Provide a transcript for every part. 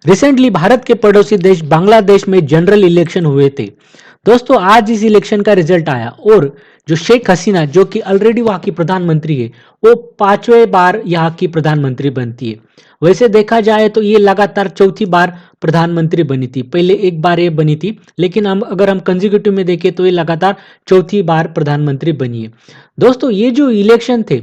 Recently Bharat के पड़ोसी देश बांग्लादेश में जनरल इलेक्शन हुए थे। दोस्तों आज इस इलेक्शन का रिजल्ट आया और जो शेख हसीना जो कि ऑलरेडी वहां की प्रधानमंत्री है, वो पांचवें बार यहाँ की प्रधानमंत्री बनती है। वैसे देखा जाए तो ये लगातार चौथी बार प्रधानमंत्री बनी थी। पहले एक बार ये बनी थी, लेकिन हम अगर हम कंजिक्यूटिव में देखें तो ये लगातार चौथी बार प्रधानमंत्री बनी है। दोस्तों ये जो इलेक्शन थे,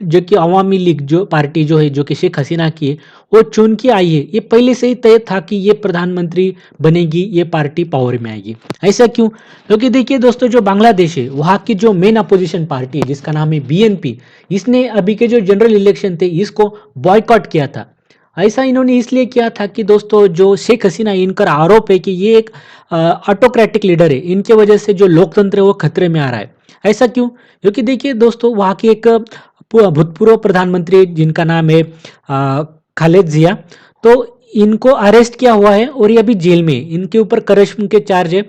जो कि अवामी लीग जो पार्टी जो है, जो कि शेख हसीना की है, वो चुन के आई है। ये पहले से ही तय था कि ये प्रधानमंत्री बनेगी, ये पार्टी पावर में आएगी। ऐसा क्यों? क्योंकि देखिए दोस्तों, जो बांग्लादेश है वहाँ की जो मेन अपोजिशन पार्टी है जिसका नाम है बीएनपी, इसने अभी के जो जनरल इलेक्शन थे इसको बॉयकॉट किया था। ऐसा इन्होंने इसलिए किया था कि दोस्तों जो शेख हसीना, इनका आरोप है कि ये एक ऑटोक्रेटिक लीडर है, इनके वजह से जो लोकतंत्र है वो खतरे में आ रहा है। ऐसा क्यों? क्योंकि देखिए दोस्तों, वहाँ की एक भूतपूर्व प्रधानमंत्री जिनका नाम है खालिद जिया, तो इनको अरेस्ट किया हुआ है और ये अभी जेल में है। इनके ऊपर करप्शन के चार्ज है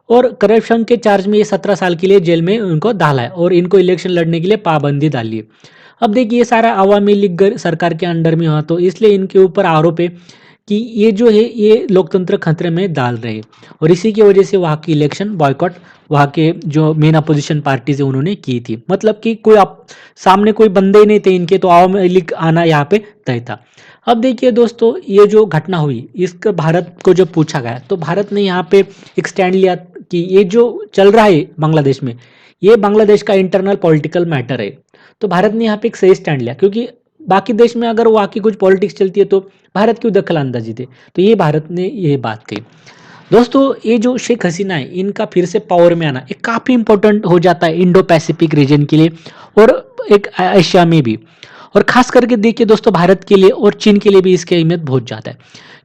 और करप्शन के चार्ज में ये 17 साल के लिए जेल में उनको डाला है और इनको इलेक्शन लड़ने के लिए पाबंदी डाली है। अब देखिए ये सारा अवामी लीग सरकार के अंडर में हुआ, तो इसलिए इनके ऊपर आरोप है कि ये जो है ये लोकतंत्र खतरे में डाल रहे हैं और इसी की वजह से वहाँ की इलेक्शन बॉयकॉट वहाँ के जो मेन अपोजिशन पार्टीज है उन्होंने की थी। मतलब कि कोई सामने कोई बंदे ही नहीं थे इनके, तो आवामी लीग आना यहाँ पे तय था। अब देखिए दोस्तों, ये जो घटना हुई इसका भारत को जब पूछा गया तो भारत ने यहाँ पे एक स्टैंड लिया कि ये जो चल रहा है बांग्लादेश में, ये बांग्लादेश का इंटरनल पॉलिटिकल मैटर है। तो भारत ने यहाँ पे एक सही स्टैंड लिया, क्योंकि बाकी देश में अगर वहाँ की कुछ पॉलिटिक्स चलती है तो भारत क्यों दखल अंदाजी थे। तो ये भारत ने ये बात कही। दोस्तों ये जो शेख हसीना है, इनका फिर से पावर में आना एक काफ़ी इंपॉर्टेंट हो जाता है इंडो पैसिफिक रीजन के लिए और एक एशिया में भी। और खास करके देखिए दोस्तों, भारत के लिए और चीन के लिए भी इसकी अहमियत बहुत ज़्यादा है,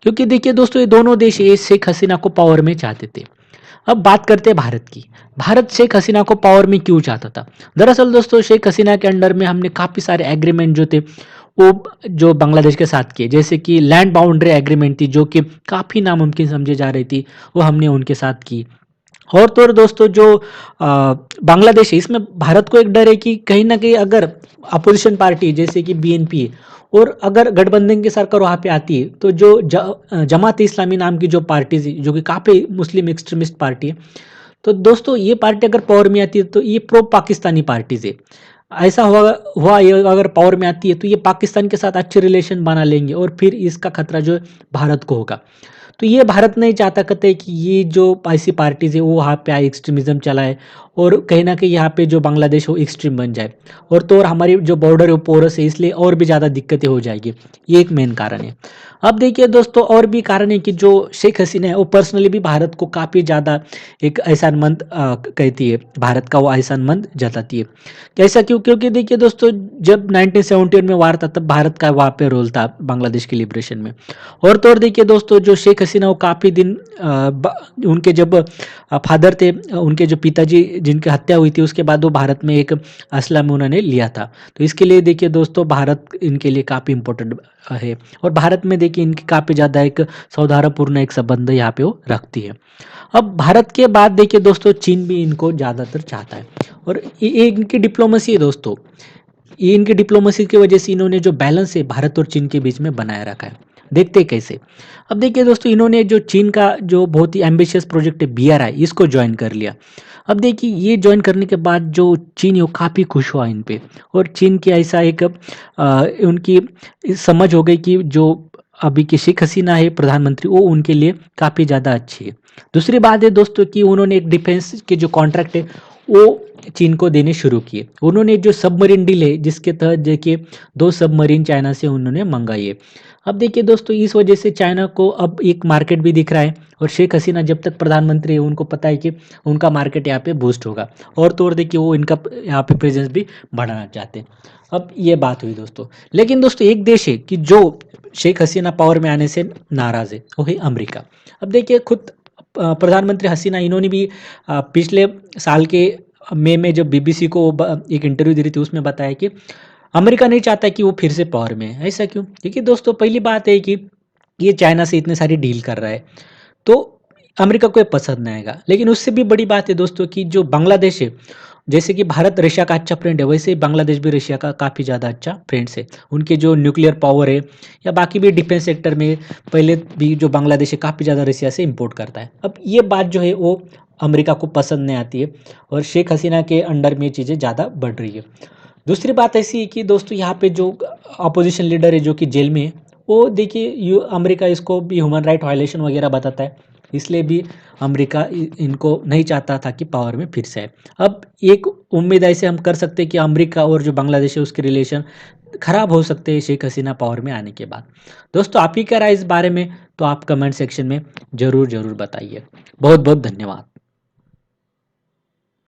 क्योंकि देखिए दोस्तों ये दोनों देश ये शेख हसीना को पावर में चाहते थे। अब बात करते हैं भारत की। भारत शेख हसीना को पावर में क्यों चाहता था? दरअसल दोस्तों, शेख हसीना के अंडर में हमने काफ़ी सारे एग्रीमेंट जो थे वो जो बांग्लादेश के साथ किए, जैसे कि लैंड बाउंड्री एग्रीमेंट थी जो कि काफ़ी नामुमकिन समझी जा रही थी, वो हमने उनके साथ की। और तो और दोस्तों, जो बांग्लादेश है इसमें भारत को एक डर है कि कहीं ना कहीं अगर अपोजिशन पार्टी जैसे कि बीएनपी है और अगर गठबंधन की सरकार वहाँ पे आती है, तो जो जमात इस्लामी नाम की जो पार्टी जो कि काफ़ी मुस्लिम एक्सट्रीमिस्ट पार्टी है, तो दोस्तों ये पार्टी अगर पावर में आती है तो ये प्रो पाकिस्तानी पार्टीज है। ऐसा हुआ हुआ ये अगर पावर में आती है तो ये पाकिस्तान के साथ अच्छे रिलेशन बना लेंगे और फिर इसका खतरा जो है भारत को होगा। तो ये भारत नहीं चाहता कहते कि ये जो ऐसी पार्टीज है वो वहाँ पे आए एक्सट्रीमिज्म चलाए और कहीं ना कहीं यहाँ पे जो बांग्लादेश हो एक्सट्रीम बन जाए। और तो और हमारी जो बॉर्डर है वो पोरस है, इसलिए और भी ज़्यादा दिक्कतें हो जाएगी। ये एक मेन कारण है। अब देखिए दोस्तों, और भी कारण है कि जो शेख हसीना है वो पर्सनली भी भारत को काफ़ी ज़्यादा एक एहसानमंद कहती है, भारत का वो एहसानमंद जताती है। कैसा क्यों? क्योंकि देखिए दोस्तों, जब 1971 में वार था तब भारत का वहाँ पे रोल था बांग्लादेश के लिबरेशन में। और तो और देखिए दोस्तों, जो शेख हसीना वो काफ़ी दिन उनके जब फादर थे, उनके जो पिताजी जिनकी हत्या हुई थी उसके बाद वो भारत में एक असलम उन्होंने लिया था। तो इसके लिए देखिए दोस्तों, भारत इनके लिए काफ़ी इंपॉर्टेंट है और भारत में देखिए इनकी काफ़ी ज़्यादा एक सौहार्दपूर्ण एक संबंध यहाँ पे वो रखती है। अब भारत के बाद देखिए दोस्तों, चीन भी इनको ज़्यादातर चाहता है और ये इनकी डिप्लोमेसी है दोस्तों। ये इनकी डिप्लोमेसी की वजह से इन्होंने जो बैलेंस है भारत और चीन के बीच में बनाए रखा है। देखते हैं कैसे। अब देखिए दोस्तों, इन्होंने जो चीन का जो बहुत ही एम्बिशियस प्रोजेक्ट है बीआरआई, इसको ज्वाइन कर लिया। अब देखिए ये ज्वाइन करने के बाद जो चीन है वो काफ़ी खुश हुआ इन पे और चीन की ऐसा एक उनकी समझ हो गई कि जो अभी की शेख हसीना है प्रधानमंत्री, वो उनके लिए काफ़ी ज़्यादा अच्छी है। दूसरी बात है दोस्तों कि उन्होंने एक डिफेंस के जो कॉन्ट्रैक्ट है वो चीन को देने शुरू किए। उन्होंने जो सबमरीन डील है जिसके तहत देखिए 2 सबमरीन चाइना से उन्होंने मंगाई है। अब देखिए दोस्तों, इस वजह से चाइना को अब एक मार्केट भी दिख रहा है और शेख हसीना जब तक प्रधानमंत्री है उनको पता है कि उनका मार्केट यहाँ पे बूस्ट होगा। और तो और देखिए वो इनका यहाँ पे प्रेजेंस भी बढ़ाना चाहते हैं। अब ये बात हुई दोस्तों, लेकिन दोस्तों एक देश है कि जो शेख हसीना पावर में आने से नाराज़ है, वो है अमेरिका। अब देखिए खुद प्रधानमंत्री हसीना इन्होंने भी पिछले साल के मई में जब बीबीसी को एक इंटरव्यू दी रही थी उसमें बताया कि अमेरिका नहीं चाहता कि वो फिर से पावर में है। ऐसा क्यों? क्योंकि दोस्तों पहली बात है कि ये चाइना से इतने सारी डील कर रहा है, तो अमेरिका को ये पसंद नहीं आएगा। लेकिन उससे भी बड़ी बात है दोस्तों कि जो बांग्लादेश है जैसे कि भारत रशिया का अच्छा फ्रेंड है, वैसे ही बांग्लादेश भी रशिया का काफ़ी ज़्यादा अच्छा फ्रेंड्स है। उनके जो न्यूक्लियर पावर है या बाकी भी डिफेंस सेक्टर में पहले भी जो बांग्लादेश है काफ़ी ज़्यादा रशिया से इम्पोर्ट करता है। अब ये बात जो है वो अमेरिका को पसंद नहीं आती है और शेख हसीना के अंडर में ये चीज़ें ज़्यादा बढ़ रही है। दूसरी बात ऐसी है कि दोस्तों यहाँ पे जो अपोजिशन लीडर है जो कि जेल में है, वो देखिए अमेरिका इसको भी ह्यूमन राइट वायलेशन वगैरह बताता है, इसलिए भी अमेरिका इनको नहीं चाहता था कि पावर में फिर से आए। अब एक उम्मीद ऐसे हम कर सकते हैं कि अमेरिका और जो बांग्लादेश है उसके रिलेशन खराब हो सकते हैं शेख हसीना पावर में आने के बाद। दोस्तों आप ही क्या राय इस बारे में, तो आप कमेंट सेक्शन में ज़रूर ज़रूर बताइए। बहुत बहुत धन्यवाद।